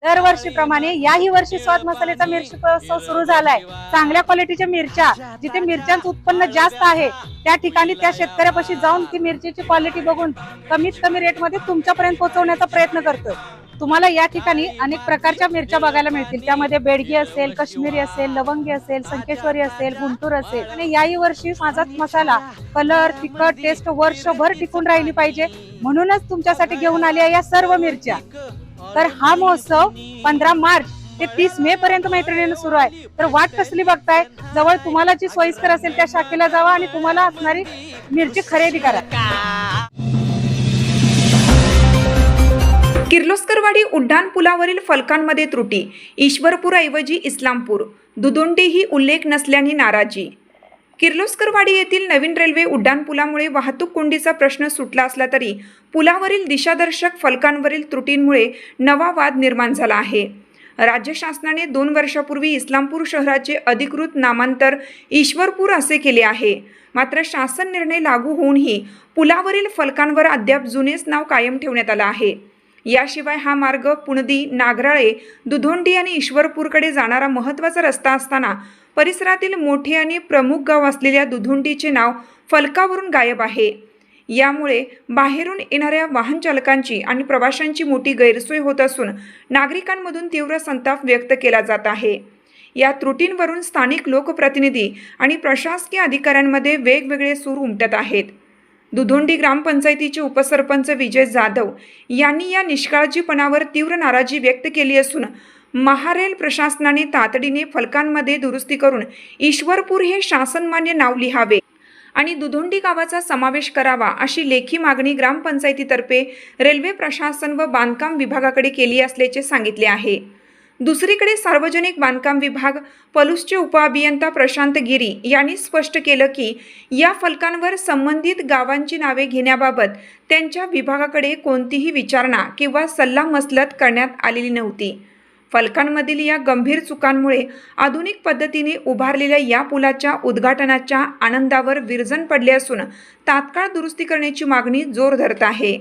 दरवर्षीप्रमाणे याही वर्षी स्वाद मसाल्याचा मिरची उत्सव सुरू झालाय। चांगल्या क्वालिटीच्या मिरच्या, जिथे मिरच्यांचं उत्पन्न जास्त आहे त्या ठिकाणी त्या शेतकऱ्यापाशी जाऊन ती मिरचीची क्वालिटी बघून कमीत कमी रेटमध्ये तुमच्यापर्यंत पोहोचवण्याचा प्रयत्न करतोय। तुम्हाला या ठिकाणी अनेक प्रकारच्या मिरच्या बघायला मिळतील। त्यामध्ये बेडगी असेल, काश्मीरी असेल, लवंगी असेल, संकेश्वरी असेल, गुंटूर असेल। आणि याही वर्षी माझा मसाला कलर, तिखट, टेस्ट वर्षभर टिकून राहिली पाहिजे म्हणूनच तुमच्यासाठी घेऊन आली आहे या सर्व मिरच्या। तर हा महोत्सव 15 मार्च ते 30 मे पर्यंत मैत्रिणींना सुरू आहे। तर वाट कसली बघताय? जवळ तुम्हाला जी सोयीस्कर असेल त्या शाखेला जावा आणि तुम्हाला असणारी मिरची खरेदी करा। किर्लोस्करवाडी उड्डाण पुलावरील फलकांमध्ये त्रुटी, ईश्वरपूर ऐवजी इस्लामपूर, दुधोंडी ही उल्लेख नसल्याने नाराजी। किर्लोस्करवाडी येथील नवीन रेल्वे उड्डाण पुलामुळे वाहतूक कोंडीचा प्रश्न सुटला असला तरी पुलावरील दिशादर्शक फलकांवरील त्रुटींमुळे नवा वाद निर्माण झाला आहे। राज्य शासनाने 2 वर्षापूर्वी इस्लामपूर शहराचे अधिकृत नामांतर ईश्वरपूर असे केले आहे। मात्र शासन निर्णय लागू होऊनही पुलावरील फलकांवर अद्याप जुनेच नाव कायम ठेवण्यात आलं आहे। याशिवाय हा मार्ग पुणदी, नागराळे, दुधोंडी आणि ईश्वरपूरकडे जाणारा महत्त्वाचा रस्ता असताना परिसरातील मोठे आणि प्रमुख गाव असलेल्या दुधोंडीचे नाव फलकावरून गायब आहे। यामुळे बाहेरून येणाऱ्या वाहन चालकांची आणि प्रवाशांची मोठी गैरसोय होत असून नागरिकांमधून तीव्र संताप व्यक्त केला जात आहे। या त्रुटींवरून स्थानिक लोकप्रतिनिधी आणि प्रशासकीय अधिकाऱ्यांमध्ये वेगवेगळे सूर उमटत आहेत। दुधोंडी ग्रामपंचायतीचे उपसरपंच विजय जाधव यांनी या निष्काळजीपणावर तीव्र नाराजी व्यक्त केली असून महारेल प्रशासनाने तातडीने फलकांमध्ये दुरुस्ती करून ईश्वरपूर हे शासनमान्य नाव लिहावे आणि दुधोंडी गावाचा समावेश करावा अशी लेखी मागणी ग्रामपंचायतीतर्फे रेल्वे प्रशासन व बांधकाम विभागाकडे केली असल्याचे सांगितले आहे। दुसरीकडे सार्वजनिक बांधकाम विभाग पलूसचे उपअभियंता प्रशांत गिरी यांनी स्पष्ट केलं की या फलकांवर संबंधित गावांची नावे घेण्याबाबत त्यांच्या विभागाकडे कोणतीही विचारणा किंवा सल्लामसलत करण्यात आलेली नव्हती। फलकांमधील या गंभीर चुकांमुळे आधुनिक पद्धतीने उभारलेल्या या पुलाच्या उद्घाटनाच्या आनंदावर विरजण पडले असून तात्काळ दुरुस्ती करण्याची मागणी जोर धरत आहे।